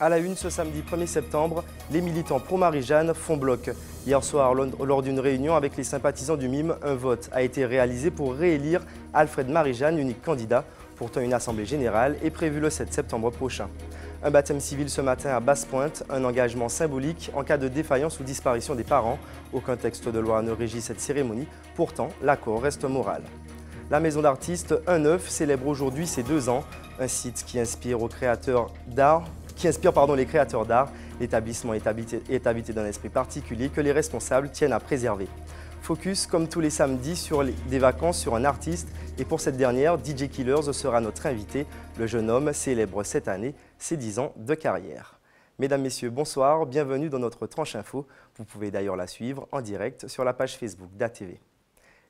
À la une ce samedi 1er septembre, les militants pro-Marie-Jeanne font bloc. Hier soir, lors d'une réunion avec les sympathisants du MIM, un vote a été réalisé pour réélire Alfred Marie-Jeanne, unique candidat. Pourtant, une assemblée générale est prévue le 7 septembre prochain. Un baptême civil ce matin à Basse-Pointe, un engagement symbolique en cas de défaillance ou disparition des parents. Aucun texte de loi ne régit cette cérémonie, pourtant l'accord reste moral. La maison d'artistes 1-9 célèbre aujourd'hui ses 2 ans, un site qui inspire les créateurs d'art. L'établissement est habité d'un esprit particulier que les responsables tiennent à préserver. Focus, comme tous les samedis, sur des vacances sur un artiste. Et pour cette dernière, DJ Killers sera notre invité. Le jeune homme célèbre cette année ses 10 ans de carrière. Mesdames, Messieurs, bonsoir, bienvenue dans notre tranche info. Vous pouvez d'ailleurs la suivre en direct sur la page Facebook d'ATV.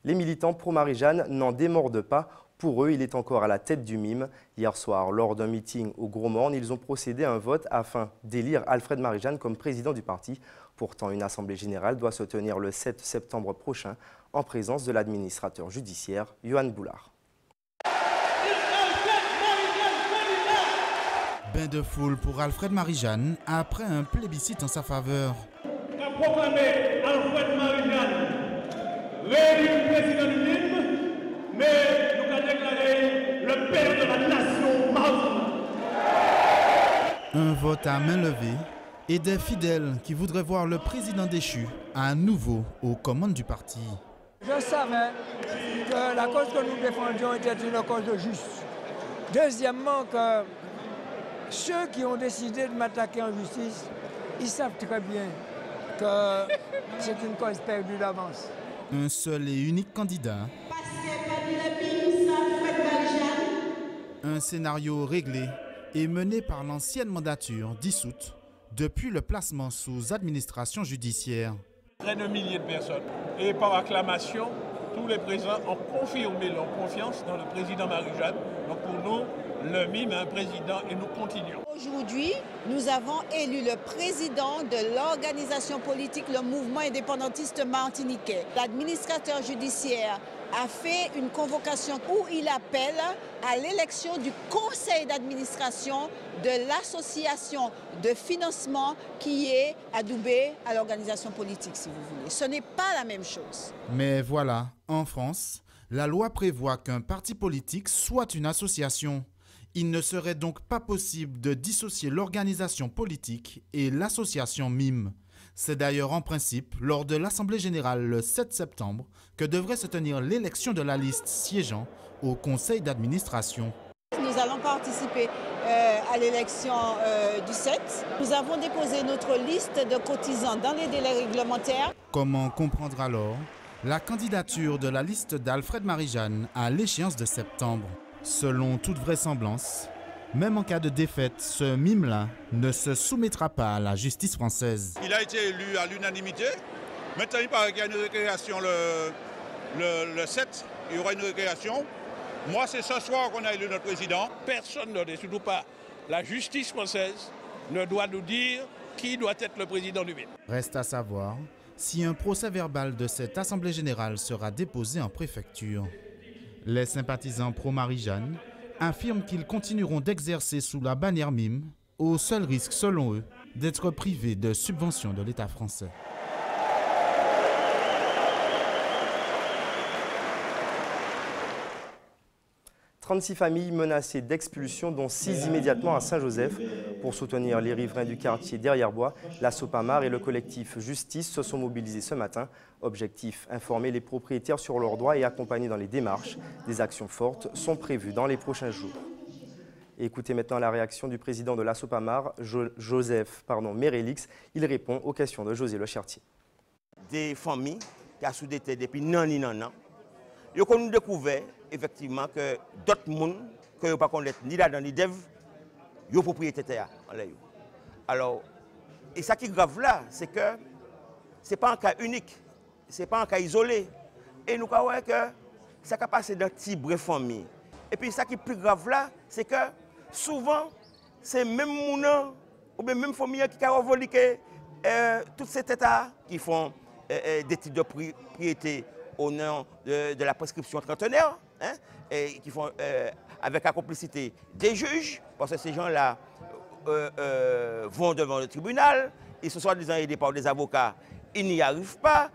Les militants pro-Marie-Jeanne n'en démordent pas. Pour eux, il est encore à la tête du MIM. Hier soir, lors d'un meeting au Gros Morne, ils ont procédé à un vote afin d'élire Alfred Marie-Jeanne comme président du parti. Pourtant, une assemblée générale doit se tenir le 7 septembre prochain en présence de l'administrateur judiciaire, Yohan Boulard. Bain de foule pour Alfred Marie-Jeanne après un plébiscite en sa faveur. Qu'a proclamé Alfred Marie-Jeanne, réélu président du MIM, mais nous avons déclaré le père de la nation marocaine. Un vote à main levée et des fidèles qui voudraient voir le président déchu à nouveau aux commandes du parti. Je savais que la cause que nous défendions était une cause juste. Deuxièmement, que ceux qui ont décidé de m'attaquer en justice, ils savent très bien que c'est une cause perdue d'avance. Un seul et unique candidat. Un scénario réglé et mené par l'ancienne mandature dissoute depuis le placement sous administration judiciaire. Près de milliers de personnes. Et par acclamation, tous les présents ont confirmé leur confiance dans le président Marie-Jeanne. Donc pour nous, le MIM a un président et nous continuons. Aujourd'hui, nous avons élu le président de l'organisation politique, le mouvement indépendantiste martiniquais. L'administrateur judiciaire a fait une convocation où il appelle à l'élection du conseil d'administration de l'association de financement qui est adoubée à l'organisation politique, si vous voulez. Ce n'est pas la même chose. Mais voilà, en France, la loi prévoit qu'un parti politique soit une association. Il ne serait donc pas possible de dissocier l'organisation politique et l'association MIM. C'est d'ailleurs en principe lors de l'Assemblée générale le 7 septembre que devrait se tenir l'élection de la liste siégeant au conseil d'administration. Nous allons participer à l'élection du 7. Nous avons déposé notre liste de cotisants dans les délais réglementaires. Comment comprendre alors la candidature de la liste d'Alfred Marie-Jeanne à l'échéance de septembre? Selon toute vraisemblance, même en cas de défaite, ce MIM-là ne se soumettra pas à la justice française. Il a été élu à l'unanimité. Maintenant, il paraît qu'il y a une récréation le 7. Il y aura une récréation. Moi, c'est ce soir qu'on a élu notre président. Personne, et surtout pas la justice française, ne doit nous dire qui doit être le président du MIM. Reste à savoir si un procès-verbal de cette assemblée générale sera déposé en préfecture. Les sympathisants pro-Marie-Jeanne affirment qu'ils continueront d'exercer sous la bannière MIM, au seul risque, selon eux, d'être privés de subventions de l'État français. « 36 familles menacées d'expulsion, dont 6 immédiatement à Saint-Joseph. Pour soutenir les riverains du quartier Derrière-Bois, la Sopamar et le collectif Justice se sont mobilisés ce matin. Objectif, informer les propriétaires sur leurs droits et accompagner dans les démarches. Des actions fortes sont prévues dans les prochains jours. Et écoutez maintenant la réaction du président de la Sopamar, Joseph Mérélix. Il répond aux questions de José Le Chartier. Des familles qui ont soudé depuis non. Ils ont découvert effectivement que d'autres personnes que ne connaissent ni là ni dev, ils sont propriétaires. Alors, et ça qui est grave là, c'est que ce n'est pas un cas unique, ce n'est pas un cas isolé. Et nous croyons que ça peut passer dans petits brefs familles. Et puis ça qui est plus grave là, c'est que souvent, c'est même gens ou même familles qui ont revendiqué tous ces états qui font des titres de propriété au nom de la prescription trentenaire, et qui font avec la complicité des juges, parce que ces gens-là vont devant le tribunal, ils sont soi-disant aidés par des avocats, ils n'y arrivent pas,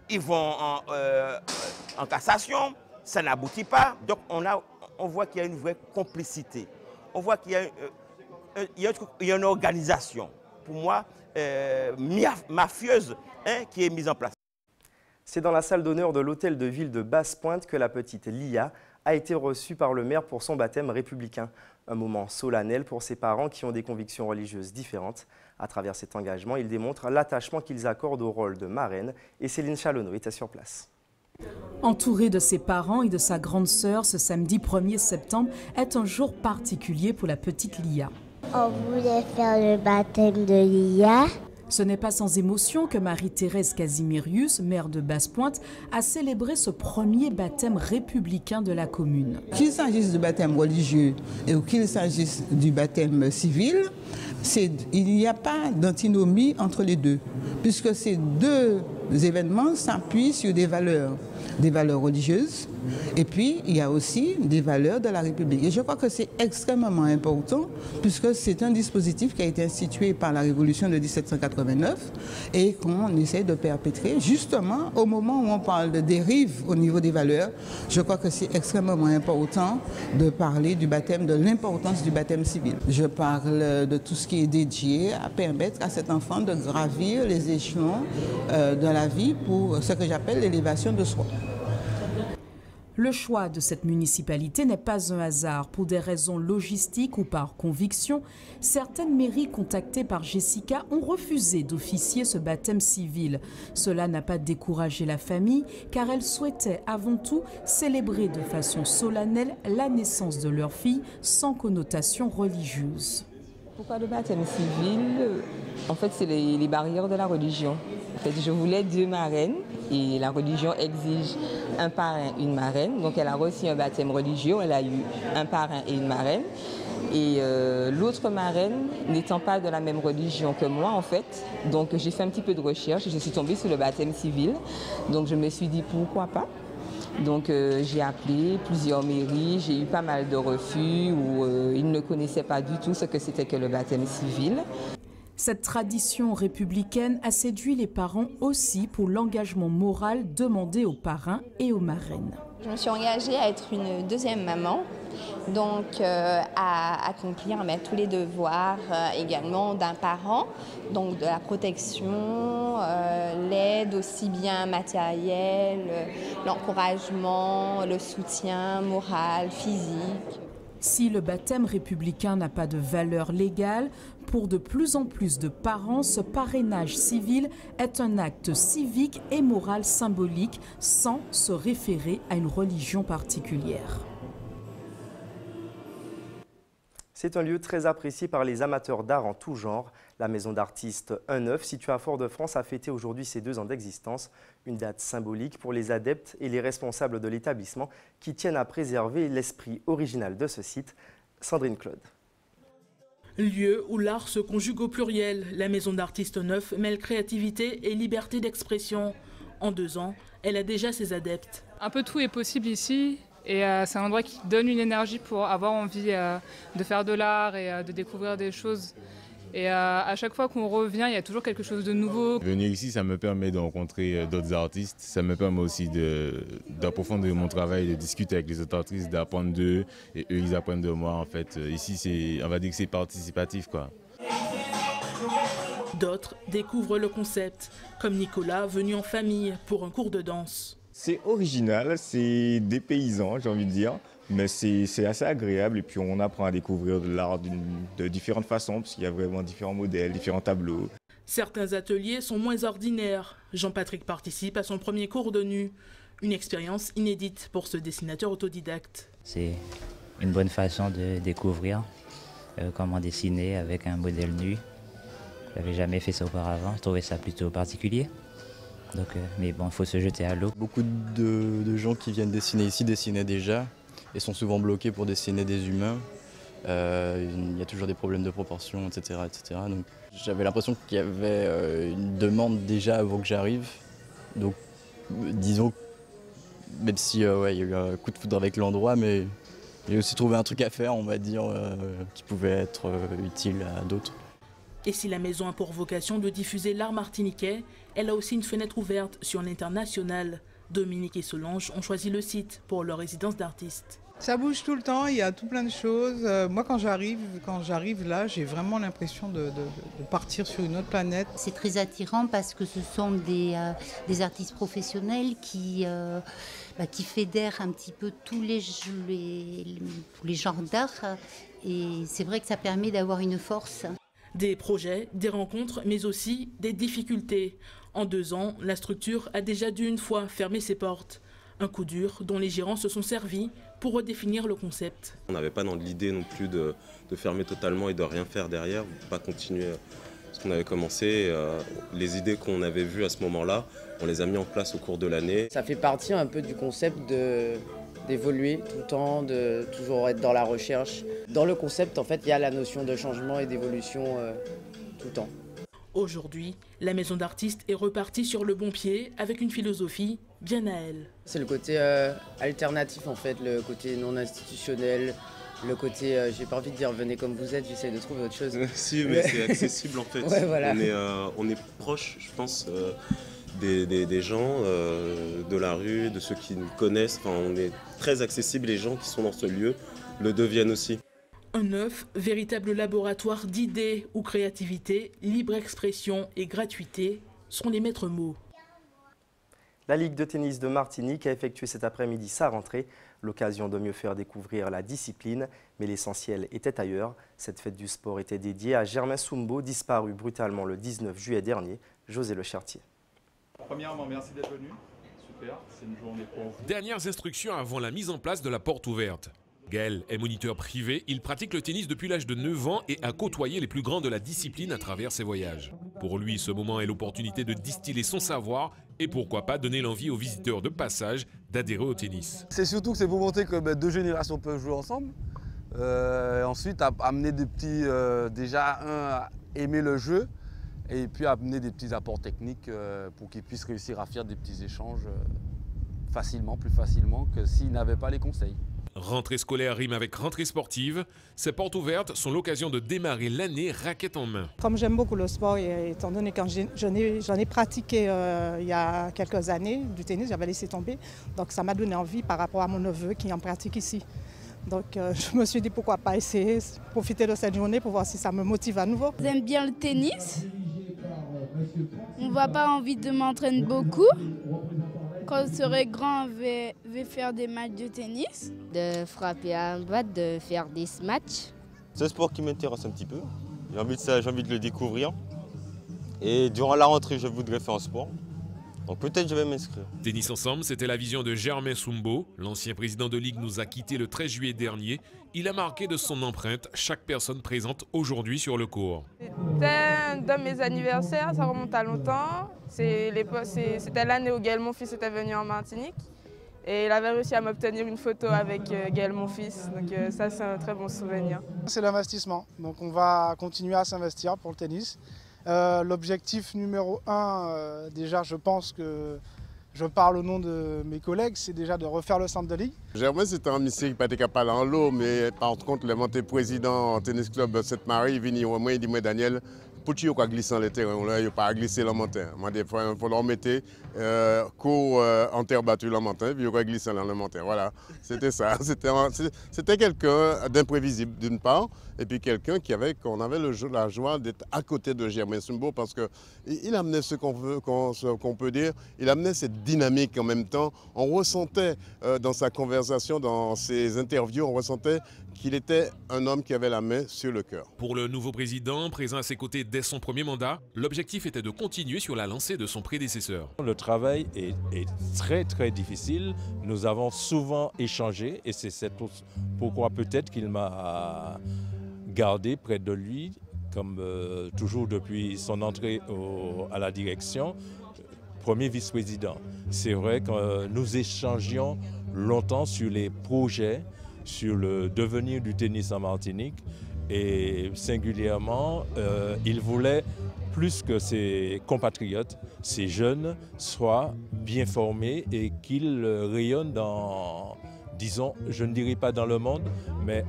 ils vont en cassation, ça n'aboutit pas. Donc on voit qu'il y a une vraie complicité. On voit qu'il y a une organisation, pour moi, mafieuse, qui est mise en place. C'est dans la salle d'honneur de l'hôtel de ville de Basse-Pointe que la petite Lia a été reçue par le maire pour son baptême républicain. Un moment solennel pour ses parents qui ont des convictions religieuses différentes. À travers cet engagement, ils démontrent l'attachement qu'ils accordent au rôle de marraine et Céline Chalonneau était sur place. Entouré de ses parents et de sa grande sœur, ce samedi 1er septembre est un jour particulier pour la petite Lia. On voulait faire le baptême de Lia. Ce n'est pas sans émotion que Marie-Thérèse Casimirius, maire de Basse-Pointe, a célébré ce premier baptême républicain de la commune. Qu'il s'agisse du baptême religieux ou qu'il s'agisse du baptême civil, il n'y a pas d'antinomie entre les deux, puisque ces deux événements s'appuient sur des valeurs religieuses, et puis il y a aussi des valeurs de la République. Et je crois que c'est extrêmement important, puisque c'est un dispositif qui a été institué par la Révolution de 1789 et qu'on essaie de perpétrer justement au moment où on parle de dérive au niveau des valeurs. Je crois que c'est extrêmement important de parler du baptême, de l'importance du baptême civil. Je parle de tout ce qui est dédié à permettre à cet enfant de gravir les échelons de la vie pour ce que j'appelle l'élévation de soi. Le choix de cette municipalité n'est pas un hasard. Pour des raisons logistiques ou par conviction, certaines mairies contactées par Jessica ont refusé d'officier ce baptême civil. Cela n'a pas découragé la famille car elle souhaitait avant tout célébrer de façon solennelle la naissance de leur fille sans connotation religieuse. Pourquoi le baptême civil? En fait, c'est les barrières de la religion. En fait, je voulais 2 marraines et la religion exige un parrain, une marraine. Donc elle a reçu un baptême religieux, elle a eu un parrain et une marraine. Et l'autre marraine n'étant pas de la même religion que moi en fait, donc j'ai fait un petit peu de recherche et je suis tombée sur le baptême civil. Donc je me suis dit pourquoi pas. Donc j'ai appelé plusieurs mairies, j'ai eu pas mal de refus où ils ne connaissaient pas du tout ce que c'était que le baptême civil. Cette tradition républicaine a séduit les parents aussi pour l'engagement moral demandé aux parrains et aux marraines. Je me suis engagée à être une deuxième maman, donc à accomplir, à mettre tous les devoirs également d'un parent, donc de la protection, l'aide aussi bien matérielle, l'encouragement, le soutien moral, physique. Si le baptême républicain n'a pas de valeur légale, pour de plus en plus de parents, ce parrainage civil est un acte civique et moral symbolique sans se référer à une religion particulière. C'est un lieu très apprécié par les amateurs d'art en tout genre. La maison d'artistes 1-9, située à Fort-de-France, a fêté aujourd'hui ses 2 ans d'existence. Une date symbolique pour les adeptes et les responsables de l'établissement qui tiennent à préserver l'esprit original de ce site. Sandrine Claude. Lieu où l'art se conjugue au pluriel, la maison d'artistes 9 mêle créativité et liberté d'expression. En 2 ans, elle a déjà ses adeptes. Un peu tout est possible ici. Et c'est un endroit qui donne une énergie pour avoir envie de faire de l'art et de découvrir des choses. Et à chaque fois qu'on revient, il y a toujours quelque chose de nouveau. Venir ici, ça me permet de rencontrer d'autres artistes. Ça me permet aussi d'approfondir mon travail, de discuter avec les autres artistes, d'apprendre d'eux. Et eux, ils apprennent de moi, en fait. Ici, on va dire que c'est participatif, quoi. D'autres découvrent le concept, comme Nicolas, venu en famille pour un cours de danse. C'est original, c'est dépaysant, j'ai envie de dire, mais c'est assez agréable et puis on apprend à découvrir de l'art de différentes façons parce qu'il y a vraiment différents modèles, différents tableaux. Certains ateliers sont moins ordinaires. Jean-Patrick participe à son premier cours de nu. Une expérience inédite pour ce dessinateur autodidacte. C'est une bonne façon de découvrir comment dessiner avec un modèle nu. Je n'avais jamais fait ça auparavant, je trouvais ça plutôt particulier. Donc, mais bon, il faut se jeter à l'eau. Beaucoup de gens qui viennent dessiner ici dessinaient déjà et sont souvent bloqués pour dessiner des humains. Il y a toujours des problèmes de proportion, etc. etc. Donc, j'avais l'impression qu'il y avait une demande déjà avant que j'arrive. Donc, disons, même si ouais, il y a eu un coup de foudre avec l'endroit, mais J'ai aussi trouvé un truc à faire, on va dire, qui pouvait être utile à d'autres. Et si la maison a pour vocation de diffuser l'art martiniquais, elle a aussi une fenêtre ouverte sur l'international. Dominique et Solange ont choisi le site pour leur résidence d'artistes. Ça bouge tout le temps, il y a tout plein de choses. Moi, quand j'arrive là, j'ai vraiment l'impression de partir sur une autre planète. C'est très attirant parce que ce sont des artistes professionnels qui fédèrent un petit peu tous les genres d'art. Et c'est vrai que ça permet d'avoir une force. Des projets, des rencontres, mais aussi des difficultés. En 2 ans, la structure a déjà dû une fois fermer ses portes. Un coup dur dont les gérants se sont servis pour redéfinir le concept. On n'avait pas dans l'idée non plus de fermer totalement et de rien faire derrière, pas continuer ce qu'on avait commencé. Les idées qu'on avait vues à ce moment-là, on les a mis en place au cours de l'année. Ça fait partie un peu du concept d'évoluer tout le temps, de toujours être dans la recherche. Dans le concept, en fait, il y a la notion de changement et d'évolution tout le temps. Aujourd'hui, la maison d'artistes est repartie sur le bon pied avec une philosophie bien à elle. C'est le côté alternatif en fait, le côté non institutionnel, le côté, j'ai pas envie de dire venez comme vous êtes, j'essaie de trouver autre chose. Si, mais c'est accessible en fait. Ouais, voilà. On est proche, je pense, des gens, de la rue, de ceux qui nous connaissent. Enfin, on est très accessible, les gens qui sont dans ce lieu le deviennent aussi. Un œuf, véritable laboratoire d'idées ou créativité, libre expression et gratuité sont les maîtres mots. La Ligue de tennis de Martinique a effectué cet après-midi sa rentrée, l'occasion de mieux faire découvrir la discipline, mais l'essentiel était ailleurs. Cette fête du sport était dédiée à Germain Soumbo, disparu brutalement le 19 juillet dernier. José Le Chartier. Premièrement, merci d'être venu. Super, c'est une journée pour vous. Dernières instructions avant la mise en place de la porte ouverte. Gaël est moniteur privé, il pratique le tennis depuis l'âge de 9 ans et a côtoyé les plus grands de la discipline à travers ses voyages. Pour lui, ce moment est l'opportunité de distiller son savoir et pourquoi pas donner l'envie aux visiteurs de passage d'adhérer au tennis. C'est surtout que c'est pour montrer que 2 générations peuvent jouer ensemble. Ensuite, amener des petits, déjà à aimer le jeu et puis amener des petits apports techniques pour qu'ils puissent réussir à faire des petits échanges facilement, plus facilement que s'ils n'avaient pas les conseils. Rentrée scolaire rime avec rentrée sportive. Ces portes ouvertes sont l'occasion de démarrer l'année raquette en main. Comme j'aime beaucoup le sport, et étant donné que j'en ai pratiqué il y a quelques années du tennis, j'avais laissé tomber. Donc ça m'a donné envie par rapport à mon neveu qui en pratique ici. Donc je me suis dit pourquoi pas essayer, profiter de cette journée pour voir si ça me motive à nouveau. J'aime bien le tennis. On va pas envie de m'entraîner beaucoup. Quand je serai grand, je vais faire des matchs de tennis. De frapper à un bat, de faire des matchs. C'est un sport qui m'intéresse un petit peu. J'ai envie de le découvrir. Et durant la rentrée, je voudrais faire un sport. Donc peut-être je vais m'inscrire. Tennis ensemble, c'était la vision de Germain Soumbo. L'ancien président de Ligue nous a quittés le 13 juillet dernier. Il a marqué de son empreinte chaque personne présente aujourd'hui sur le court. C'était un de mes anniversaires, ça remonte à longtemps. C'était l'année où Gaël, mon fils, était venu en Martinique. Et il avait réussi à m'obtenir une photo avec Gaël, mon fils. Donc ça, c'est un très bon souvenir. C'est l'investissement. Donc on va continuer à s'investir pour le tennis. L'objectif numéro 1, déjà je pense que je parle au nom de mes collègues, c'est déjà de refaire le centre de ligue. Germain, c'est un monsieur qui n'a pas été capable en l'eau, mais par contre, le monté président au tennis club Sainte-Marie, il vient moi, il dit moi Daniel, pour tu pas glisser dans le terrain, il n'y pas glisser le montant. Moi, des fois, il faut leur mettre cours en terre battue le montant, puis il pas glisser dans le montant. Voilà, c'était ça. C'était quelqu'un d'imprévisible d'une part, et puis quelqu'un qu'on avait la joie d'être à côté de Germain Soumbo parce qu'il amenait ce qu'on peut dire, il amenait cette dynamique en même temps. On ressentait dans sa conversation, dans ses interviews, on ressentait qu'il était un homme qui avait la main sur le cœur. Pour le nouveau président, présent à ses côtés dès son premier mandat, l'objectif était de continuer sur la lancée de son prédécesseur. Le travail est très très difficile. Nous avons souvent échangé et c'est pourquoi peut-être qu'il m'a gardé près de lui, comme toujours depuis son entrée à la direction, premier vice-président. C'est vrai que nous échangions longtemps sur les projets, sur le devenir du tennis en Martinique et singulièrement, il voulait plus que ses compatriotes, ces jeunes, soient bien formés et qu'ils rayonnent dans disons, je ne dirais pas dans le monde, mais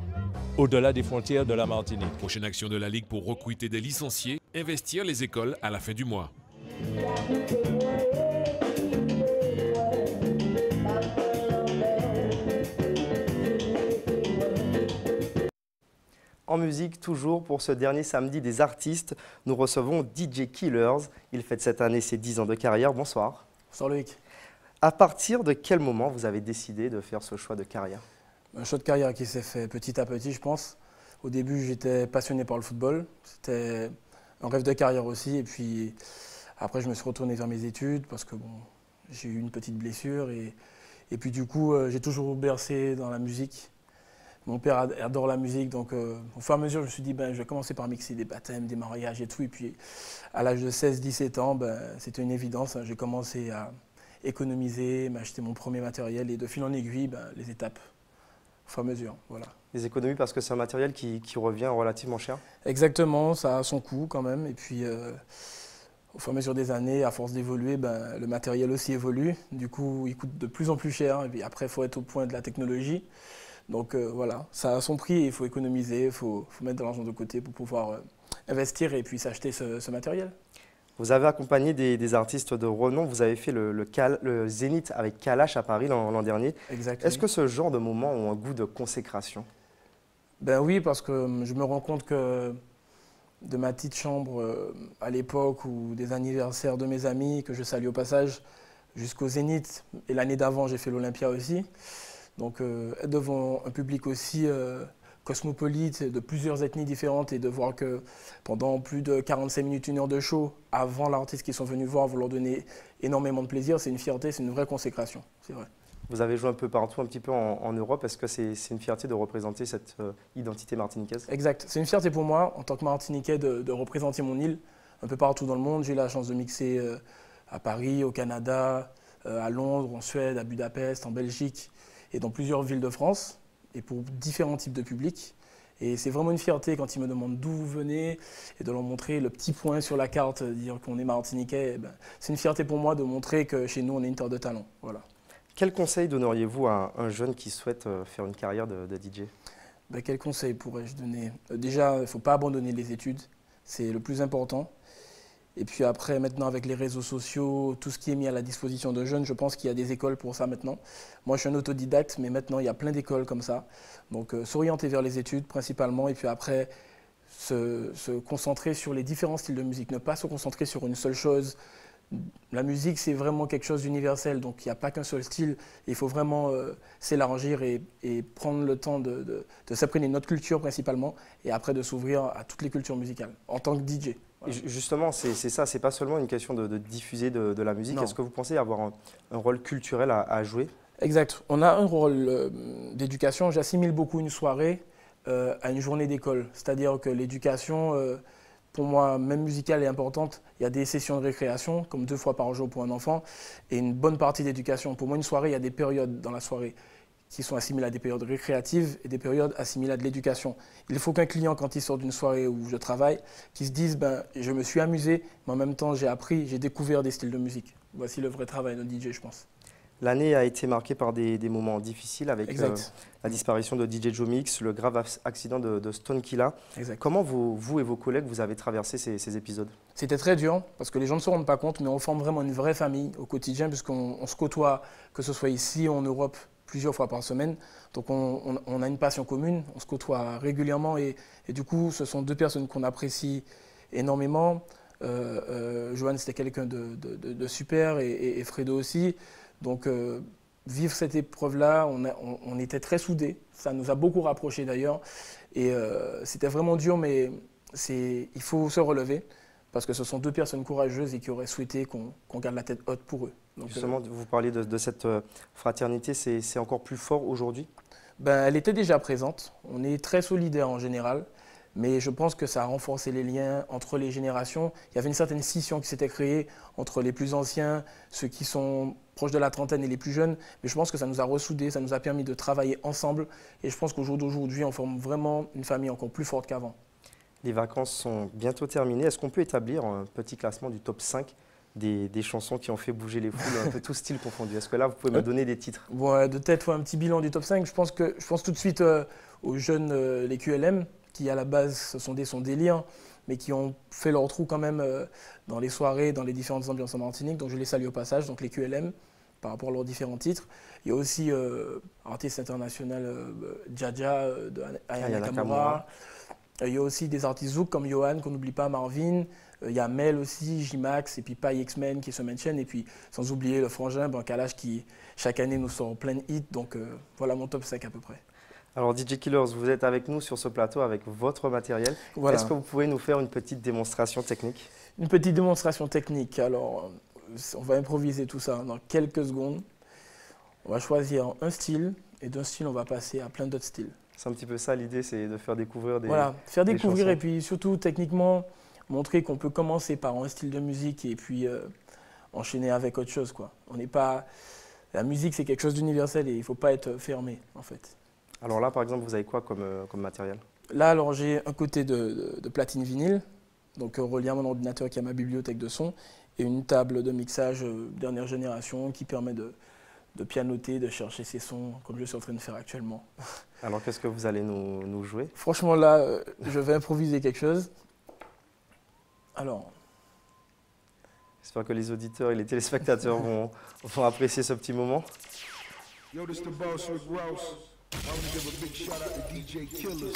au-delà des frontières de la Martinique. Prochaine action de la Ligue pour recruter des licenciés, investir les écoles à la fin du mois. En musique, toujours pour ce dernier samedi des artistes, nous recevons DJ Killers. Il fête cette année ses 10 ans de carrière. Bonsoir. Bonsoir Loïc. À partir de quel moment vous avez décidé de faire ce choix de carrière? Un choix de carrière qui s'est fait petit à petit, je pense. Au début, j'étais passionné par le football. C'était un rêve de carrière aussi. Et puis après, je me suis retourné vers mes études parce que bon, j'ai eu une petite blessure. Et puis du coup, j'ai toujours bercé dans la musique. Mon père adore la musique, donc au fur et à mesure, je me suis dit, je vais commencer par mixer des baptêmes, des mariages et tout. Et puis, à l'âge de 16-17 ans, c'était une évidence. J'ai commencé à économiser, m'acheter mon premier matériel et de fil en aiguille, les étapes, au fur et à mesure. Voilà. Les économies parce que c'est un matériel qui revient relativement cher? Exactement, ça a son coût quand même. Et puis, au fur et à mesure des années, à force d'évoluer, le matériel aussi évolue. Du coup, il coûte de plus en plus cher. Et puis après, il faut être au point de la technologie. Donc voilà, ça a son prix et il faut économiser, il faut mettre de l'argent de côté pour pouvoir investir et puis s'acheter ce matériel. Vous avez accompagné des artistes de renom, vous avez fait le Zénith avec Kalash à Paris l'an dernier. Exactement. Est-ce que ce genre de moments ont un goût de consécration? Ben oui, parce que je me rends compte que de ma petite chambre à l'époque ou des anniversaires de mes amis, que je salue au passage, jusqu'au Zénith, et l'année d'avant j'ai fait l'Olympia aussi. Donc être devant un public aussi cosmopolite, de plusieurs ethnies différentes et de voir que pendant plus de 45 minutes, 1 heure de show, avant l'artiste qui sont venus voir, vous leur donnez énormément de plaisir, c'est une fierté, c'est une vraie consécration, c'est vrai. Vous avez joué un peu partout, un petit peu en Europe. Est-ce que c'est une fierté de représenter cette identité martiniquaise? Exact, c'est une fierté pour moi, en tant que Martiniquais, de représenter mon île un peu partout dans le monde. J'ai eu la chance de mixer à Paris, au Canada, à Londres, en Suède, à Budapest, en Belgique et dans plusieurs villes de France, et pour différents types de publics. Et c'est vraiment une fierté quand ils me demandent d'où vous venez et de leur montrer le petit point sur la carte, dire qu'on est martiniquais. C'est une fierté pour moi de montrer que chez nous, on est une terre de talent. Voilà. Quel conseil donneriez-vous à un jeune qui souhaite faire une carrière de DJ? Quel conseil pourrais-je donner? Déjà, il ne faut pas abandonner les études, c'est le plus important. Et puis après, maintenant, avec les réseaux sociaux, tout ce qui est mis à la disposition de jeunes, je pense qu'il y a des écoles pour ça maintenant. Moi, je suis un autodidacte, mais maintenant, il y a plein d'écoles comme ça. Donc, s'orienter vers les études principalement, et puis après, se concentrer sur les différents styles de musique, ne pas se concentrer sur une seule chose. La musique, c'est vraiment quelque chose d'universel, donc il n'y a pas qu'un seul style. Il faut vraiment s'élargir et prendre le temps de s'imprégner de notre culture principalement, et après de s'ouvrir à toutes les cultures musicales, en tant que DJ. Voilà. Justement, c'est ça, c'est pas seulement une question de diffuser de la musique. Est-ce que vous pensez avoir un rôle culturel à jouer? Exact. On a un rôle d'éducation. J'assimile beaucoup une soirée à une journée d'école. C'est-à-dire que l'éducation, pour moi, même musicale, est importante. Il y a des sessions de récréation, comme 2 fois par jour pour un enfant, et une bonne partie d'éducation. Pour moi, une soirée, il y a des périodes dans la soirée qui sont assimilées à des périodes récréatives et des périodes assimilées à de l'éducation. Il faut qu'un client, quand il sort d'une soirée où je travaille, qu'il se dise je me suis amusé, mais en même temps j'ai appris, j'ai découvert des styles de musique. Voici le vrai travail de DJ, je pense. L'année a été marquée par des moments difficiles avec la disparition de DJ Joe Mix, le grave accident de Stone Killa. Comment vous et vos collègues vous avez traversé ces épisodes? C'était très dur parce que les gens ne se rendent pas compte, mais on forme vraiment une vraie famille au quotidien puisqu'on se côtoie, que ce soit ici ou en Europe, plusieurs fois par semaine. Donc on a une passion commune, on se côtoie régulièrement et du coup ce sont 2 personnes qu'on apprécie énormément. Johan, c'était quelqu'un de super et Fredo aussi. Donc vivre cette épreuve-là, on était très soudés, ça nous a beaucoup rapprochés d'ailleurs et c'était vraiment dur, mais il faut se relever parce que ce sont 2 personnes courageuses et qui auraient souhaité qu'on garde la tête haute pour eux. Donc, justement, vous parlez de cette fraternité, c'est encore plus fort aujourd'hui? Elle était déjà présente, on est très solidaires en général, mais je pense que ça a renforcé les liens entre les générations. Il y avait une certaine scission qui s'était créée entre les plus anciens, ceux qui sont proches de la trentaine et les plus jeunes, mais je pense que ça nous a ressoudés, ça nous a permis de travailler ensemble et je pense qu'au jour d'aujourd'hui, on forme vraiment une famille encore plus forte qu'avant. Les vacances sont bientôt terminées. Est-ce qu'on peut établir un petit classement du top 5 des chansons qui ont fait bouger les foules, un peu tout style confondu. Est-ce que là, vous pouvez me donner des titres? Ouais, de tête, un petit bilan du top 5. Je pense tout de suite aux jeunes, les QLM, qui à la base, ce sont des sons délires, mais qui ont fait leur trou quand même dans les soirées, dans les différentes ambiances en Martinique. Donc je les salue au passage, donc les QLM, par rapport à leurs différents titres. Il y a aussi artiste international Dja de Aya Nakamura. Il y a aussi des artistes zouk comme Johan, qu'on n'oublie pas, Marvin. Il y a Mel aussi, J-Max, et puis Pai X-Men qui se maintiennent. Et puis sans oublier le frangin, Kalash, qui chaque année nous sort plein de hits. Donc voilà mon top 5 à peu près. Alors DJ Killers, vous êtes avec nous sur ce plateau avec votre matériel. Voilà. Est-ce que vous pouvez nous faire une petite démonstration technique? Une petite démonstration technique. Alors, on va improviser tout ça dans quelques secondes. On va choisir un style, et d'un style, on va passer à plein d'autres styles. C'est un petit peu ça l'idée, c'est de faire découvrir des Voilà, faire découvrir chansons. Et puis surtout techniquement, montrer qu'on peut commencer par un style de musique et puis enchaîner avec autre chose, quoi. On n'est pas... La musique, c'est quelque chose d'universel et il ne faut pas être fermé, en fait. Alors là, par exemple, vous avez quoi comme matériel? Là, alors j'ai un côté de platine vinyle, donc relié à mon ordinateur qui a ma bibliothèque de son, et une table de mixage dernière génération qui permet de pianoter, de chercher ses sons, comme je suis en train de faire actuellement. Alors qu'est-ce que vous allez nous jouer? Franchement là, je vais improviser quelque chose. Alors... J'espère que les auditeurs et les téléspectateurs vont apprécier ce petit moment. Yo, this the boss Rick Rouse. I want to give a big shout out to DJ Killers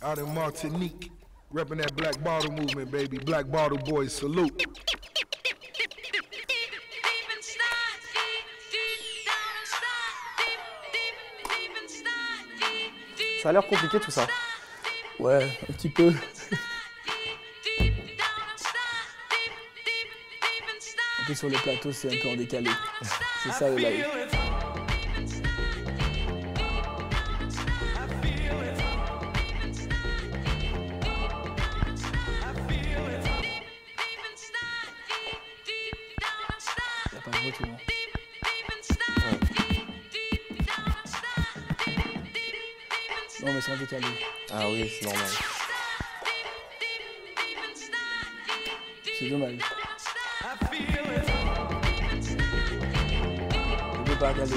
out in Martinique, repping that Black Bottle movement, baby. Black Bottle Boys, salute. Ça a l'air compliqué tout ça. Ouais, un petit peu. En plus sur le plateau, c'est un peu en décalé. C'est ça le live. Il n'y a pas de retour. Non mais c'est en décalé. Ah oui, c'est normal. C'est dommage. Je ne peux pas regarder.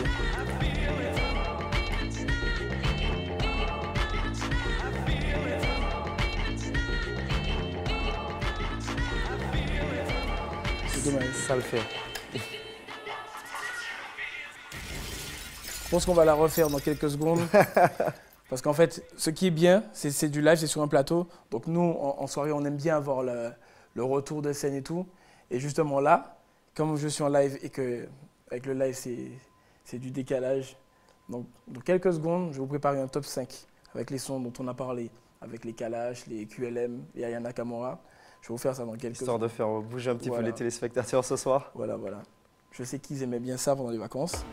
C'est dommage. Ça le fait. Je pense qu'on va la refaire dans quelques secondes. Parce qu'en fait, ce qui est bien, c'est du live, c'est sur un plateau. Donc nous, en soirée, on aime bien avoir le retour de scène et tout. Et justement là, comme je suis en live et que avec le live, c'est du décalage. Donc dans quelques secondes, je vais vous préparer un top 5 avec les sons dont on a parlé, avec les Kalash, les QLM, les Aya Nakamura. Je vais vous faire ça dans quelques secondes. Histoire de faire bouger un petit peu les téléspectateurs ce soir. Voilà, voilà. Je sais qu'ils aimaient bien ça pendant les vacances.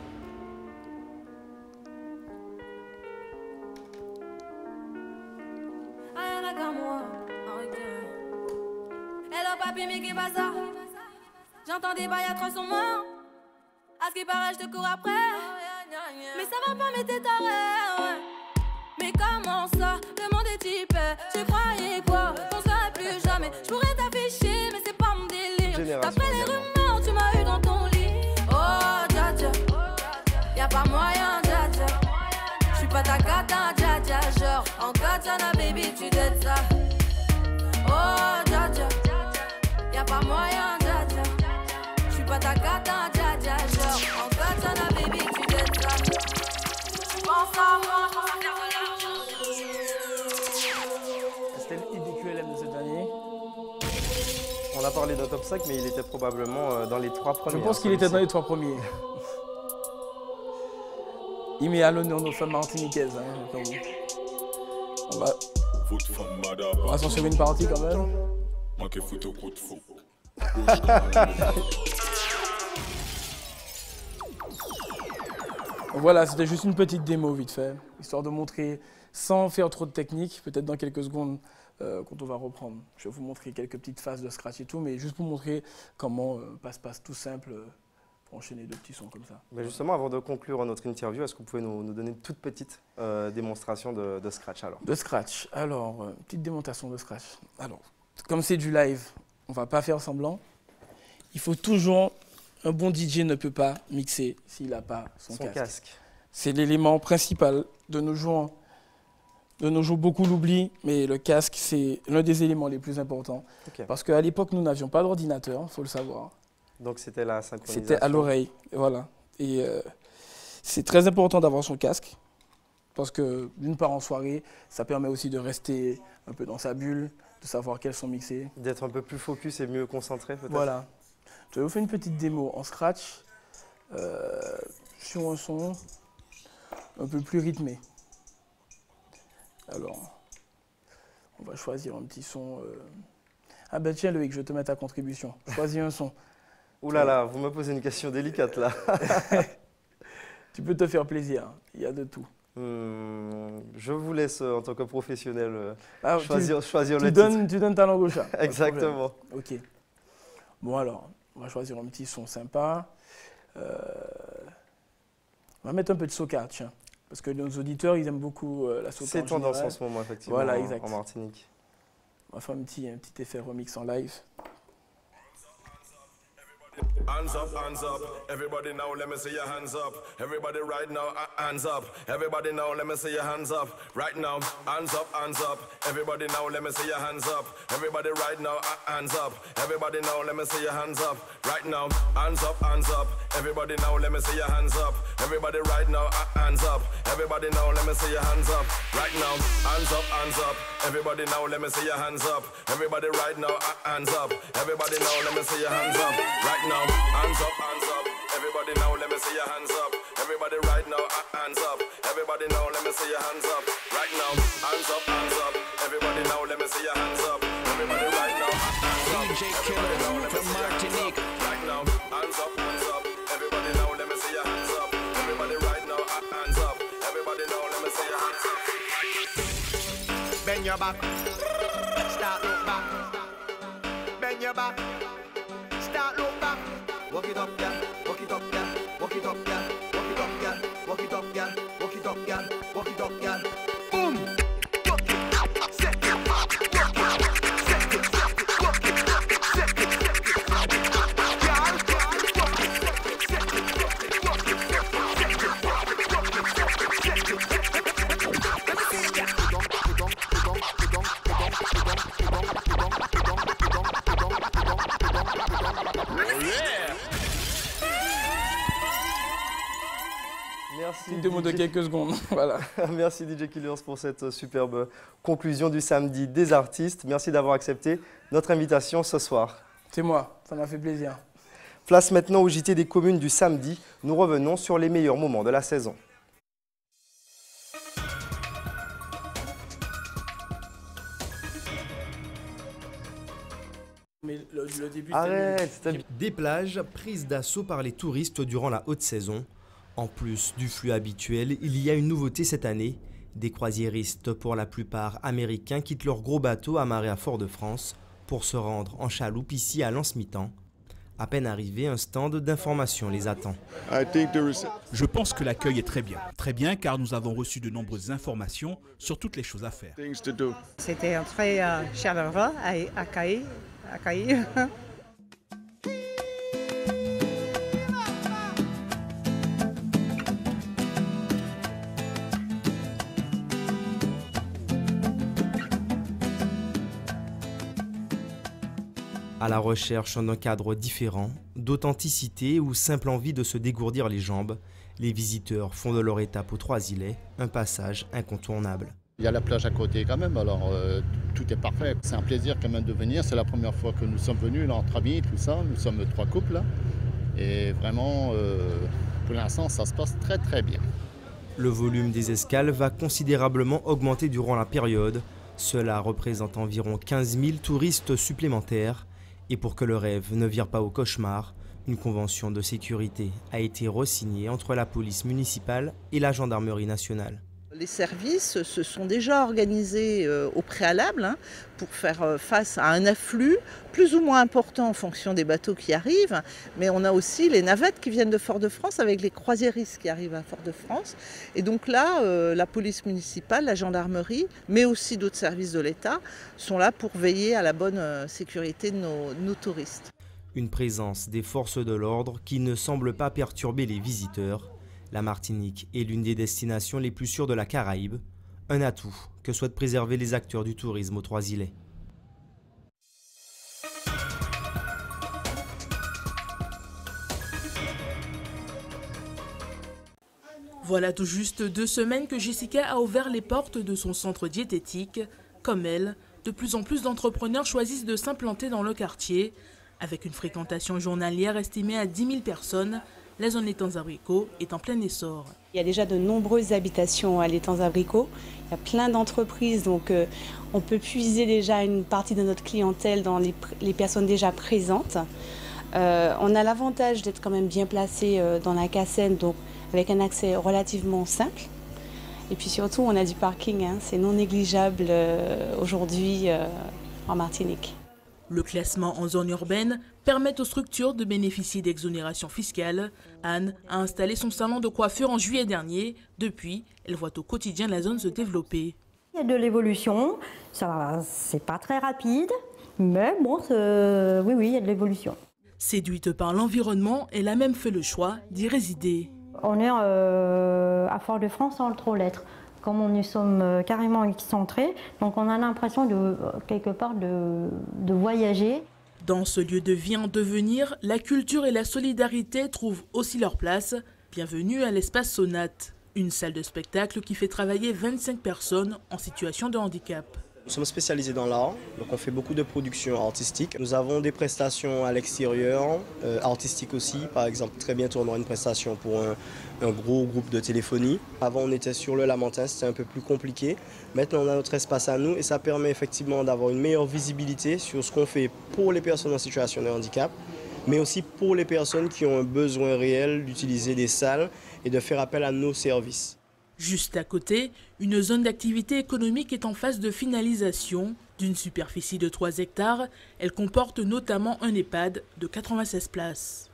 J'entends des bails à 300 morts. À ce qui paraît, je te cours après. Mais ça va pas, mais t'es taré, ouais. Mais comment ça, le monde est typé. Tu croyais quoi, qu'on serait plus jamais. Je pourrais t'afficher, mais c'est pas mon délire. D'après les rumeurs, tu m'as eu dans ton lit. Oh, dja dja, y'a pas moyen, dja dja. J'suis pas ta cata, dja dja. Genre, en katana, baby, tu dettes ça. Oh, dja dja, y'a pas moyen, dja dja. J'suis pas ta cata, dja dja. Genre, en katana, baby, tu dettes ça. Pense à moi, je pense à faire de l'argent. C'était le hit des QLM de cette année. On a parlé d'un top 5, mais il était probablement dans les 3 premiers. Je pense qu'il était dans les 3 premiers. Il met à l'honneur nos femmes martiniquaises. Hein, on va s'en suivre une partie quand même. Voilà, c'était juste une petite démo vite fait, histoire de montrer, sans faire trop de technique, peut-être dans quelques secondes quand on va reprendre. Je vais vous montrer quelques petites phases de scratch et tout, mais juste pour montrer comment passe-passe tout simple pour enchaîner 2 petits sons comme ça. Mais justement, avant de conclure notre interview, est-ce que vous pouvez nous donner une toute petite démonstration de scratch alors? De scratch, alors, petite démonstration de scratch. Alors, comme c'est du live, on va pas faire semblant. Il faut toujours, un bon DJ ne peut pas mixer s'il n'a pas son casque. C'est l'élément principal. De nos jours, beaucoup l'oublient, mais le casque, c'est l'un des éléments les plus importants. Parce qu'à l'époque, nous n'avions pas d'ordinateur, il faut le savoir. Donc c'était la synchronisation. C'était à l'oreille, voilà. Et c'est très important d'avoir son casque, parce que d'une part en soirée, ça permet aussi de rester un peu dans sa bulle, de savoir quels sont mixés. D'être un peu plus focus et mieux concentré peut-être. Voilà. Je vais vous faire une petite démo en scratch, sur un son un peu plus rythmé. Alors, on va choisir un petit son. Ah ben tiens Loïc, je vais te mettre à contribution. Choisis un son. Ouh là là, vous me posez une question délicate là. Tu peux te faire plaisir, il y a de tout. Je vous laisse en tant que professionnel choisir le titre. Tu donnes ta langue au chat. Exactement. Ok. Bon alors, on va choisir un petit son sympa. On va mettre un peu de soca, tiens. Parce que nos auditeurs, ils aiment beaucoup la soca. C'est tendance en ce moment, effectivement, voilà, exact. en Martinique. On va faire un petit effet remix en live. Hands up, everybody now, let me see your hands up. Everybody right now, hands up. Everybody now, let me see your hands up. Right now, hands up, everybody now, let me see your hands up. Everybody right now, hands up. Everybody now, let me see your hands up. Right now, hands up, everybody now, let me see your hands up. Everybody right now, hands up. Everybody now, let me see your hands up. Right now, hands up, everybody now, let me see your hands up. Everybody right now, hands up. Everybody now, let me see your hands up. Right now, hands up, everybody now, let me see your hands up. Everybody right now, hands up. Everybody now, let me see your hands up. Right now, hands up, everybody now, let me see your hands up. Everybody right now, hands up. DJ Killer from Martinique. Right now, hands up, everybody now, let me see your hands up. Everybody right now, hands up. Everybody now, let me see your hands up. Bend your back, start look back. Bend your back. Start look back. Walk it up, girl. Walk it up, girl. Walk it up, girl. Walk it up, girl. Walk it up, girl. Walk it up, girl. Walk it up, girl. Boom. Walk it up. Set it up. Walk it up. Set it up. Walk it up. Set it up. Girl. Walk it. Set it up. Walk it up. Set it up. Merci. Une démo de quelques secondes. Voilà. Merci DJ Killers pour cette superbe conclusion du samedi des artistes. Merci d'avoir accepté notre invitation ce soir. C'est moi, ça m'a fait plaisir. Place maintenant au JT des communes du samedi. Nous revenons sur les meilleurs moments de la saison. Mais le début, arrête. Des plages prises d'assaut par les touristes durant la haute saison. En plus du flux habituel, il y a une nouveauté cette année. Des croisiéristes, pour la plupart américains, quittent leur gros bateau amarré à Fort-de-France pour se rendre en chaloupe ici à Lens-Mitan. À peine arrivé, un stand d'information les attend. Je pense que l'accueil est très bien. Très bien car nous avons reçu de nombreuses informations sur toutes les choses à faire. C'était un très chaleureux accueil. À la recherche d'un cadre différent, d'authenticité ou simple envie de se dégourdir les jambes, les visiteurs font de leur étape aux Trois-Îlets un passage incontournable. Il y a la plage à côté quand même, alors tout est parfait. C'est un plaisir quand même de venir, c'est la première fois que nous sommes venus là, entre amis, tout ça. Nous sommes 3 couples là. Et vraiment, pour l'instant, ça se passe très très bien. Le volume des escales va considérablement augmenter durant la période. Cela représente environ 15 000 touristes supplémentaires. Et pour que le rêve ne vire pas au cauchemar, une convention de sécurité a été re-signée entre la police municipale et la gendarmerie nationale. Les services se sont déjà organisés au préalable pour faire face à un afflux plus ou moins important en fonction des bateaux qui arrivent. Mais on a aussi les navettes qui viennent de Fort-de-France avec les croisiéristes qui arrivent à Fort-de-France. Et donc là, la police municipale, la gendarmerie, mais aussi d'autres services de l'État sont là pour veiller à la bonne sécurité de nos touristes. Une présence des forces de l'ordre qui ne semble pas perturber les visiteurs. La Martinique est l'une des destinations les plus sûres de la Caraïbe, un atout que souhaitent préserver les acteurs du tourisme aux Trois-Îlets. Voilà tout juste 2 semaines que Jessica a ouvert les portes de son centre diététique. Comme elle, de plus en plus d'entrepreneurs choisissent de s'implanter dans le quartier. Avec une fréquentation journalière estimée à 10 000 personnes, la zone Étangs-Abricots est en plein essor. Il y a déjà de nombreuses habitations à l'Étangs-Abricots. Il y a plein d'entreprises, donc on peut puiser déjà une partie de notre clientèle dans les personnes déjà présentes. On a l'avantage d'être quand même bien placé dans la Cassène, donc avec un accès relativement simple. Et puis surtout, on a du parking, hein, c'est non négligeable aujourd'hui en Martinique. Le classement en zone urbaine permet aux structures de bénéficier d'exonérations fiscales. Anne a installé son salon de coiffure en juillet dernier. Depuis, elle voit au quotidien la zone se développer. Il y a de l'évolution, c'est pas très rapide, mais bon, oui, il y a de l'évolution. Séduite par l'environnement, elle a même fait le choix d'y résider. On est à Fort-de-France sans le trop l'être. Comme nous sommes carrément excentrés, donc on a l'impression de quelque part de voyager. Dans ce lieu de vie en devenir, la culture et la solidarité trouvent aussi leur place. Bienvenue à l'espace Sonate, une salle de spectacle qui fait travailler 25 personnes en situation de handicap. Nous sommes spécialisés dans l'art, donc on fait beaucoup de productions artistiques. Nous avons des prestations à l'extérieur, artistiques aussi. Par exemple, très bientôt on aura une prestation pour un gros groupe de téléphonie. Avant on était sur le Lamentin, c'était un peu plus compliqué. Maintenant on a notre espace à nous et ça permet effectivement d'avoir une meilleure visibilité sur ce qu'on fait pour les personnes en situation de handicap, mais aussi pour les personnes qui ont un besoin réel d'utiliser des salles et de faire appel à nos services. Juste à côté, une zone d'activité économique est en phase de finalisation. D'une superficie de 3 hectares, elle comporte notamment un EHPAD de 96 places.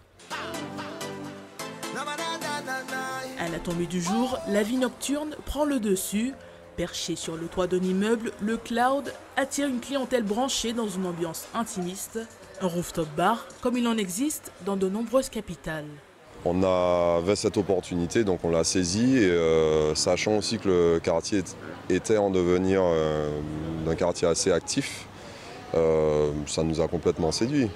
À la tombée du jour, la vie nocturne prend le dessus. Perché sur le toit d'un immeuble, le Cloud attire une clientèle branchée dans une ambiance intimiste. Un rooftop bar, comme il en existe dans de nombreuses capitales. On avait cette opportunité, donc on l'a saisie, et sachant aussi que le quartier était en devenir d'un quartier assez actif, ça nous a complètement séduit.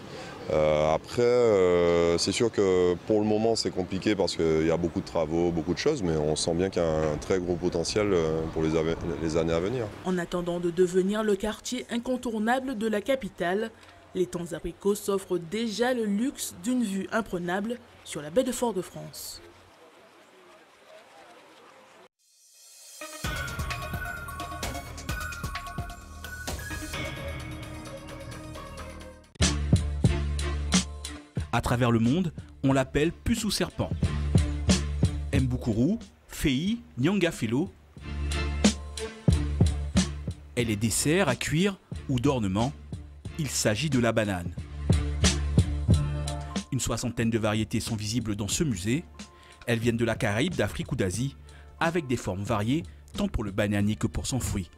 Après, c'est sûr que pour le moment c'est compliqué parce qu'il y a beaucoup de travaux, beaucoup de choses, mais on sent bien qu'il y a un très gros potentiel pour les années à venir. En attendant de devenir le quartier incontournable de la capitale, l'Étangs-Abricots s'offre déjà le luxe d'une vue imprenable sur la baie de Fort-de-France. À travers le monde, on l'appelle puce ou serpent. Mbukuru, Fei, Nyangafilo. Elle est dessert à cuire ou d'ornement. Il s'agit de la banane. Une 60aine de variétés sont visibles dans ce musée. Elles viennent de la Caraïbe, d'Afrique ou d'Asie, avec des formes variées, tant pour le bananier que pour son fruit.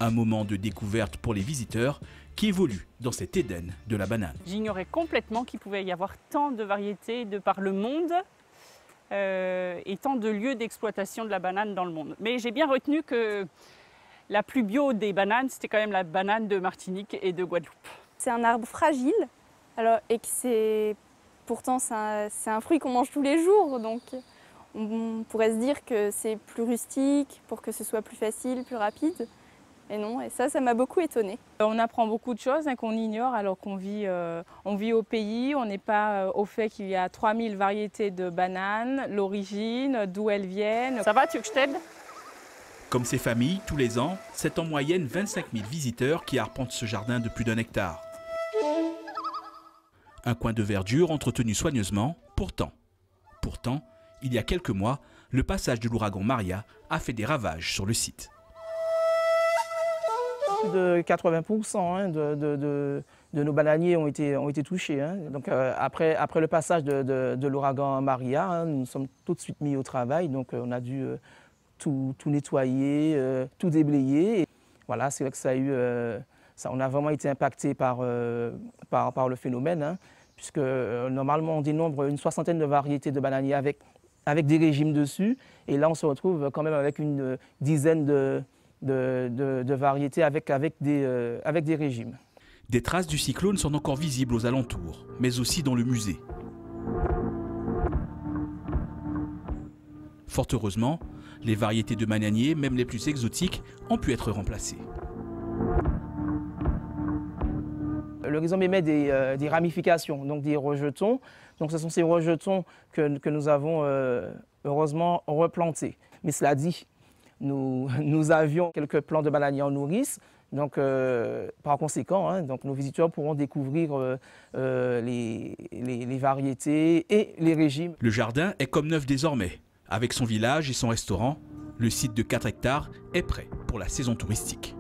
Un moment de découverte pour les visiteurs qui évoluent dans cet Éden de la banane. J'ignorais complètement qu'il pouvait y avoir tant de variétés de par le monde et tant de lieux d'exploitation de la banane dans le monde. Mais j'ai bien retenu que la plus bio des bananes, c'était quand même la banane de Martinique et de Guadeloupe. C'est un arbre fragile, et pourtant c'est un fruit qu'on mange tous les jours, donc on pourrait se dire que c'est plus rustique pour que ce soit plus facile, plus rapide. Et non, et ça m'a beaucoup étonnée. On apprend beaucoup de choses qu'on ignore alors qu'on vit au pays. On n'est pas au fait qu'il y a 3000 variétés de bananes, l'origine, d'où elles viennent. Ça va, tu veux que je t'aide ? Comme ces familles, tous les ans, c'est en moyenne 25 000 visiteurs qui arpentent ce jardin de plus d'1 hectare. Un coin de verdure entretenu soigneusement, pourtant, il y a quelques mois, le passage de l'ouragan Maria a fait des ravages sur le site. Plus de 80% de nos bananiers ont été touchés. Donc, après le passage de l'ouragan Maria, nous nous sommes tout de suite mis au travail. Donc on a dû tout nettoyer, tout déblayer. Voilà, c'est vrai que ça a eu, on a vraiment été impacté par le phénomène, hein, puisque normalement on dénombre une 60aine de variétés de bananiers avec des régimes dessus, et là on se retrouve quand même avec une dizaine de variétés avec des régimes. Des traces du cyclone sont encore visibles aux alentours, mais aussi dans le musée. Fort heureusement, les variétés de bananiers, même les plus exotiques, ont pu être remplacées. Le rhizome émet des ramifications, donc des rejetons. Donc ce sont ces rejetons que nous avons heureusement replantés. Mais cela dit, nous avions quelques plants de bananiers en nourrice. Donc, par conséquent, hein, donc nos visiteurs pourront découvrir les variétés et les régimes. Le jardin est comme neuf désormais. Avec son village et son restaurant, le site de 4 hectares est prêt pour la saison touristique.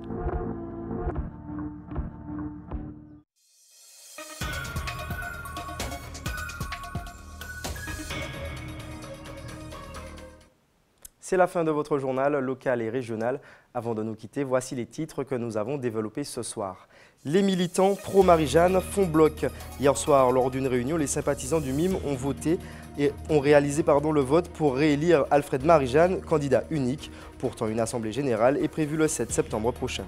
C'est la fin de votre journal local et régional. Avant de nous quitter, voici les titres que nous avons développés ce soir. Les militants pro-Marie-Jeanne font bloc. Hier soir, lors d'une réunion, les sympathisants du MIM ont voté et ont réalisé le vote pour réélire Alfred Marie-Jeanne, candidat unique. Pourtant, une assemblée générale est prévue le 7 septembre prochain.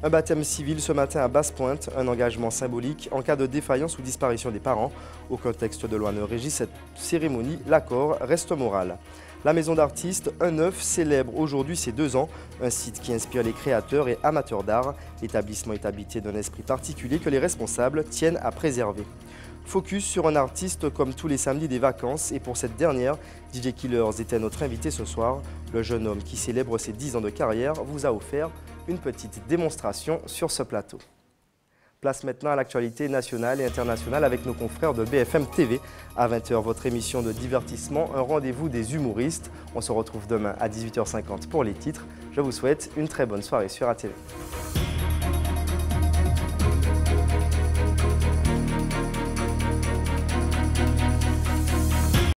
Un baptême civil ce matin à Basse-Pointe, un engagement symbolique en cas de défaillance ou disparition des parents. Aucun texte de loi ne régit cette cérémonie, l'accord reste moral. La maison d'artistes Un Neuf célèbre aujourd'hui ses 2 ans, un site qui inspire les créateurs et amateurs d'art. L'établissement est habité d'un esprit particulier que les responsables tiennent à préserver. Focus sur un artiste comme tous les samedis des vacances, et pour cette dernière, DJ Killers était notre invité ce soir. Le jeune homme qui célèbre ses 10 ans de carrière vous a offert une petite démonstration sur ce plateau. Place maintenant à l'actualité nationale et internationale avec nos confrères de BFM TV. À 20h, votre émission de divertissement, un rendez-vous des humoristes. On se retrouve demain à 18h50 pour les titres. Je vous souhaite une très bonne soirée sur ATV.